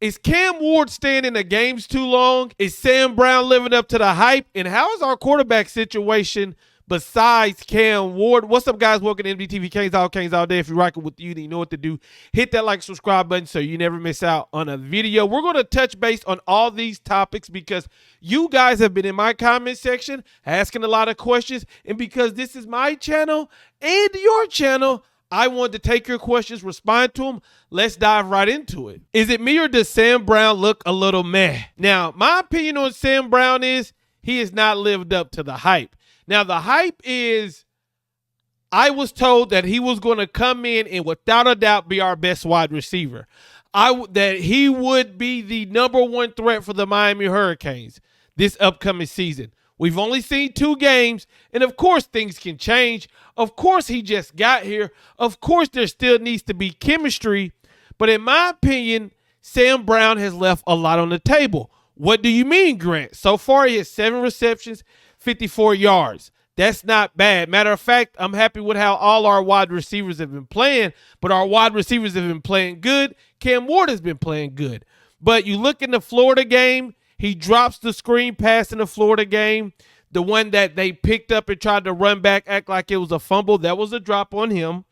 Is Cam Ward staying in the games too long? Is Sam Brown living up to the hype? And how is our quarterback situation besides Cam Ward? What's up, guys? Welcome to MDTV Canes all day. If you're rocking with you, then you know what to do. Hit that like, subscribe button so you never miss out on a video. We're going to touch base on all these topics because you guys have been in my comment section asking a lot of questions. And because this is my channel and your channel, I wanted to take your questions, respond to them. Let's dive right into it. Is it me or does Sam Brown look a little meh? Now, my opinion on Sam Brown is he has not lived up to the hype. Now, the hype is I was told that he was going to come in and without a doubt be our best wide receiver. That he would be the #1 threat for the Miami Hurricanes this upcoming season. We've only seen 2 games, and of course things can change. Of course he just got here. Of course there still needs to be chemistry. But in my opinion, Sam Brown has left a lot on the table. What do you mean, Grant? So far he has 7 receptions, 54 yards. That's not bad. Matter of fact, I'm happy with how all our wide receivers have been playing, but our wide receivers have been playing good. Cam Ward has been playing good. But you look in the Florida game, he drops the screen pass in the Florida game. The one that they picked up and tried to run back, act like it was a fumble. That was a drop on him.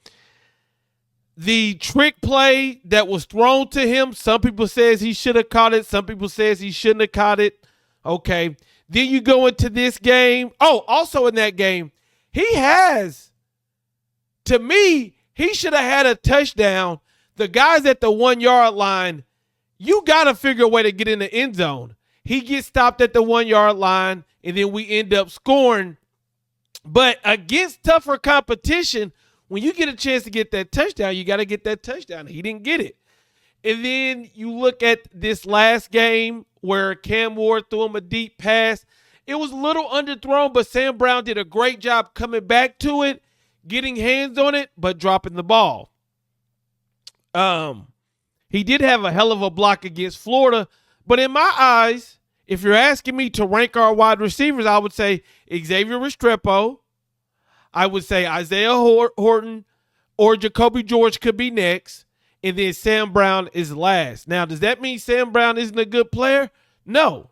The trick play that was thrown to him, some people says he should have caught it. Some people says he shouldn't have caught it. Okay. Then you go into this game. Oh, also in that game, to me, he should have had a touchdown. The guys at the 1-yard line, you got to figure a way to get in the end zone. He gets stopped at the 1-yard line, and then we end up scoring. But against tougher competition, when you get a chance to get that touchdown, you got to get that touchdown. He didn't get it. And then you look at this last game where Cam Ward threw him a deep pass. It was a little underthrown, but Sam Brown did a great job coming back to it, getting hands on it, but dropping the ball. He did have a hell of a block against Florida, but in my eyes, if you're asking me to rank our wide receivers, I would say Xavier Restrepo. I would say Isaiah Horton or Jacoby George could be next. And then Sam Brown is last. Now, does that mean Sam Brown isn't a good player? No.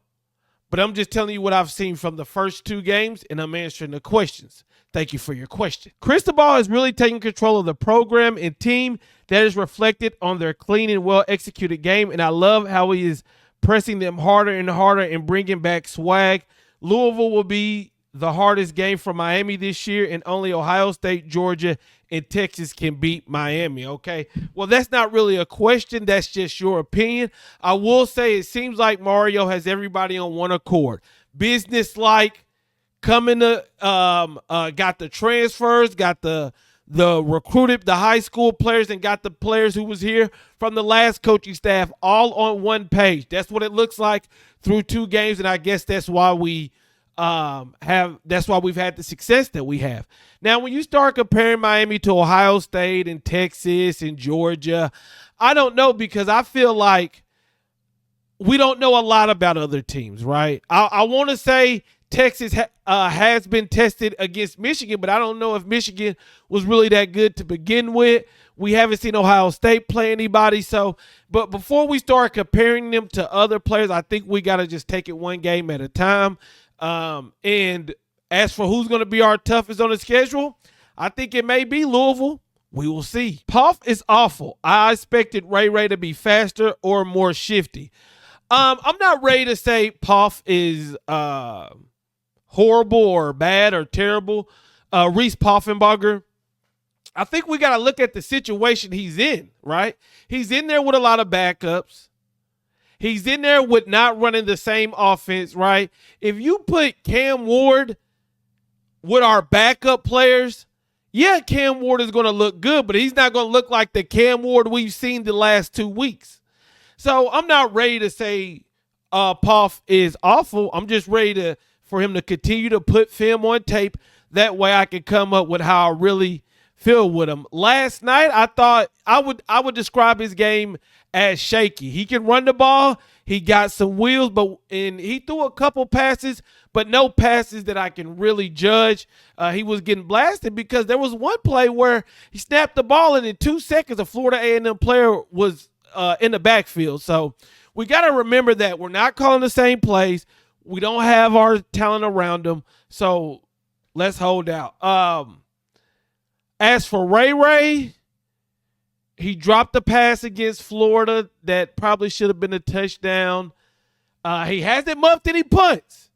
But I'm just telling you what I've seen from the first 2 games, and I'm answering the questions. Thank you for your question. Cristobal is really taking control of the program and team. That is reflected on their clean and well-executed game, and I love how he is pressing them harder and harder and bringing back swag. Louisville will be the hardest game for Miami this year, and only Ohio State, Georgia, and Texas can beat Miami, okay? Well, that's not really a question. That's just your opinion. I will say it seems like Mario has everybody on one accord. Business-like, coming to got the transfers, got the recruited the high school players, and got the players who was here from the last coaching staff all on one page. That's what it looks like through 2 games, and I guess that's why we've had the success that we have. Now, when you start comparing Miami to Ohio State and Texas and Georgia, I don't know, because I feel like we don't know a lot about other teams, right? I want to say Texas has been tested against Michigan, but I don't know if Michigan was really that good to begin with. We haven't seen Ohio State play anybody. But before we start comparing them to other players, I think we got to just take it one game at a time. And as for who's going to be our toughest on the schedule, I think it may be Louisville. We will see. Puff is awful. I expected Ray to be faster or more shifty. I'm not ready to say Puff is horrible or bad or terrible. Reese Poffenbarger, I think we got to look at the situation he's in, right? He's in there with a lot of backups. He's in there with not running the same offense, right? If you put Cam Ward with our backup players, yeah, Cam Ward is going to look good, but he's not going to look like the Cam Ward we've seen the last 2 weeks. So I'm not ready to say Puff is awful. I'm just ready for him to continue to put film on tape. That way I can come up with how I really feel with him. Last night, I thought I would describe his game as shaky. He can run the ball. He got some wheels, and he threw a couple passes, but no passes that I can really judge. He was getting blasted because there was one play where he snapped the ball, and in 2 seconds, a Florida A&M player was in the backfield. So we got to remember that we're not calling the same plays. We don't have our talent around them. So let's hold out. As for Ray, he dropped the pass against Florida that probably should have been a touchdown. He hasn't muffed any punts.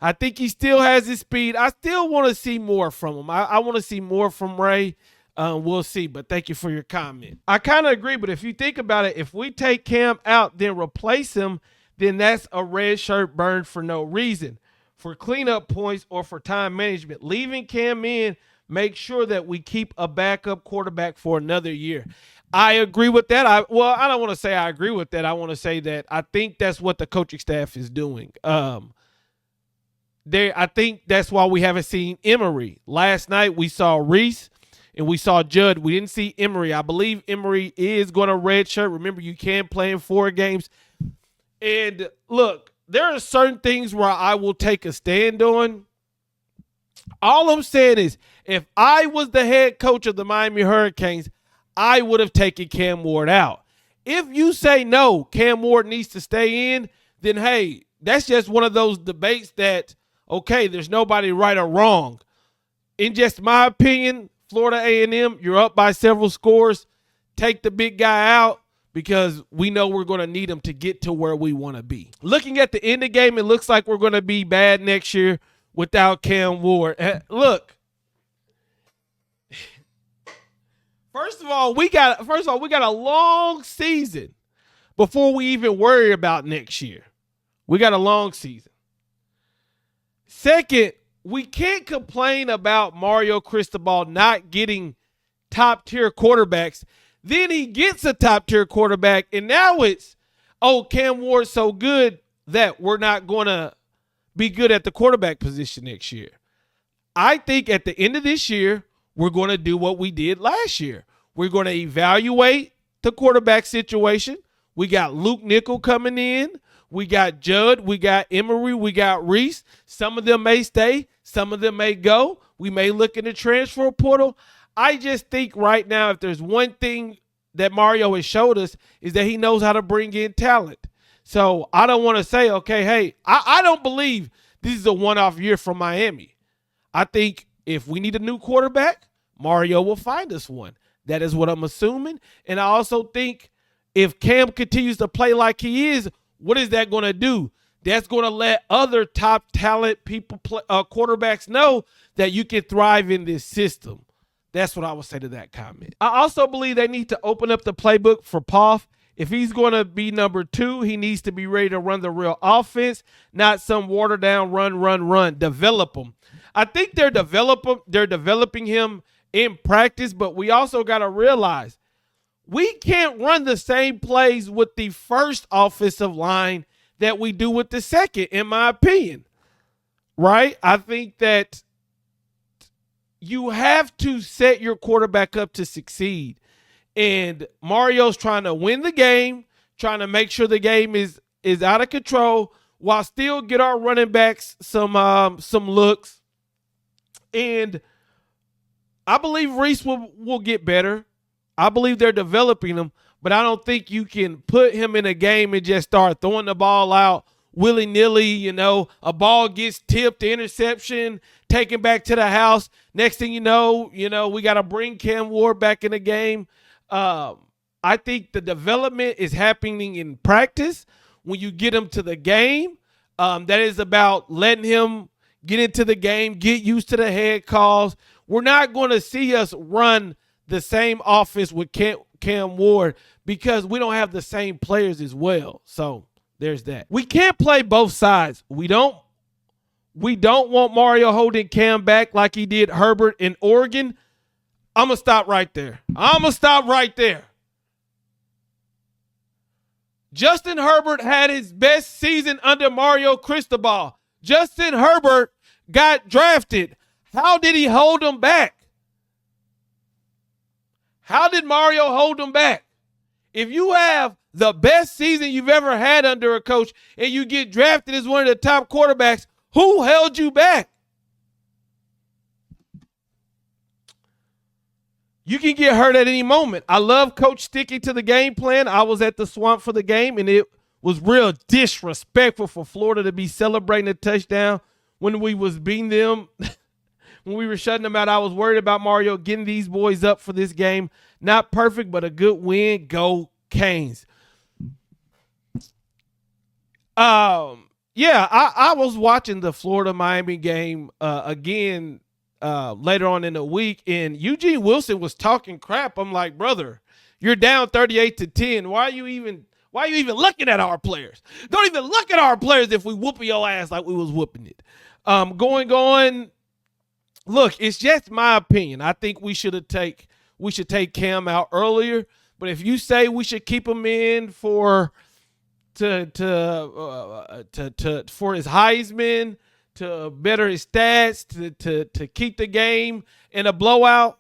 I think he still has his speed. I still want to see more from him. I want to see more from Ray. We'll see, but thank you for your comment. I kind of agree, but if you think about it, if we take Cam out, then replace him, then that's a red shirt burned for no reason, for cleanup points or for time management. Leaving Cam in, make sure that we keep a backup quarterback for another year. I agree with that. I don't want to say I agree with that. I want to say that I think that's what the coaching staff is doing. I think that's why we haven't seen Emory. Last night we saw Reese and we saw Judd. We didn't see Emory. I believe Emory is going to redshirt. Remember, you can play in 4 games. And look, there are certain things where I will take a stand on. All I'm saying is, if I was the head coach of the Miami Hurricanes, I would have taken Cam Ward out. If you say no, Cam Ward needs to stay in, then hey, that's just one of those debates that, okay, there's nobody right or wrong. In just my opinion, Florida A&M, you're up by several scores. Take the big guy out because we know we're going to need him to get to where we want to be. Looking at the end of the game, it looks like we're going to be bad next year without Cam Ward. Look, First of all, we got a long season before we even worry about next year. We got a long season. Second, we can't complain about Mario Cristobal not getting top-tier quarterbacks. Then he gets a top-tier quarterback, and now it's, Cam Ward's so good that we're not going to be good at the quarterback position next year. I think at the end of this year, we're going to do what we did last year. We're going to evaluate the quarterback situation. We got Luke Nickel coming in. We got Judd. We got Emory. We got Reese. Some of them may stay. Some of them may go. We may look in the transfer portal. I just think right now, if there's one thing that Mario has showed us, is that he knows how to bring in talent. So I don't want to say, okay, hey, I don't believe this is a one-off year for Miami. I think if we need a new quarterback, Mario will find us one. That is what I'm assuming. And I also think if Cam continues to play like he is, what is that going to do? That's going to let other top talent people, quarterbacks know that you can thrive in this system. That's what I would say to that comment. I also believe they need to open up the playbook for Poff. If he's going to be number 2, he needs to be ready to run the real offense, not some watered down run. Develop him. I think they're developing him in practice, but we also got to realize we can't run the same plays with the first offensive line that we do with the second, in my opinion. Right? I think that you have to set your quarterback up to succeed. And Mario's trying to win the game, trying to make sure the game is out of control while still get our running backs some looks. And I believe Reese will get better. I believe they're developing him, but I don't think you can put him in a game and just start throwing the ball out willy-nilly. A ball gets tipped, interception, taken back to the house. Next thing you know, we got to bring Cam Ward back in the game. I think the development is happening in practice. When you get him to the game, that is about letting him get into the game, get used to the head calls. We're not going to see us run the same offense with Cam Ward because we don't have the same players as well. So there's that. We can't play both sides. We don't want Mario holding Cam back like he did Herbert in Oregon. I'm going to stop right there. Justin Herbert had his best season under Mario Cristobal. Justin Herbert got drafted. How did he hold him back? How did Mario hold him back? If you have the best season you've ever had under a coach and you get drafted as one of the top quarterbacks, who held you back? You can get hurt at any moment. I love Coach sticking to the game plan. I was at the Swamp for the game, and it was real disrespectful for Florida to be celebrating a touchdown when we was beating them. When we were shutting them out, I was worried about Mario getting these boys up for this game. Not perfect, but a good win. Go Canes. Yeah, I was watching the Florida-Miami game again later on in the week, and Eugene Wilson was talking crap. I'm like, brother, you're down 38-10. Why are you even looking at our players? Don't even look at our players if we whooping your ass like we was whooping it. Going on. Look, it's just my opinion. I think we should take Cam out earlier. But if you say we should keep him in for his Heisman, to better his stats, to keep the game in a blowout,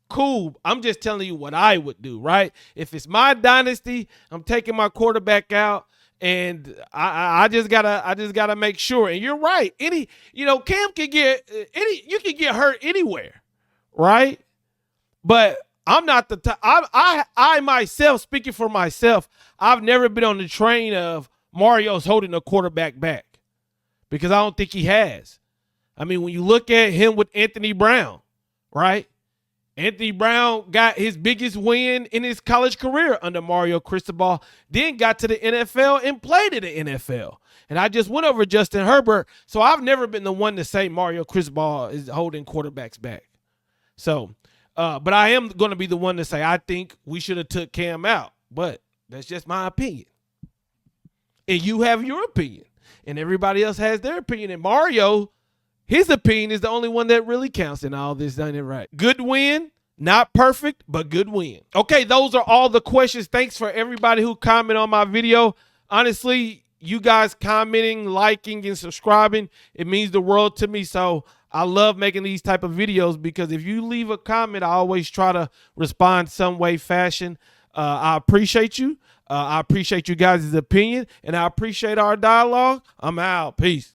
cool. I'm just telling you what I would do, right? If it's my dynasty, I'm taking my quarterback out. And I just gotta make sure. And you're right. Cam can you can get hurt anywhere, right? But I'm not the type. I myself, speaking for myself, I've never been on the train of Mario's holding a quarterback back, because I don't think he has. I mean, when you look at him with Anthony Brown, right? Anthony Brown got his biggest win in his college career under Mario Cristobal, then got to the NFL and played in the NFL. And I just went over Justin Herbert, so I've never been the one to say Mario Cristobal is holding quarterbacks back. So, but I am going to be the one to say I think we should have took Cam out. But that's just my opinion. And you have your opinion. And everybody else has their opinion. And Mario, his opinion is the only one that really counts in all this, done it right. Good win. Not perfect, but good win. Okay, those are all the questions. Thanks for everybody who commented on my video. Honestly, you guys commenting, liking, and subscribing, it means the world to me. So I love making these type of videos, because if you leave a comment, I always try to respond some way, fashion. I appreciate you. I appreciate you guys' opinion, and I appreciate our dialogue. I'm out. Peace.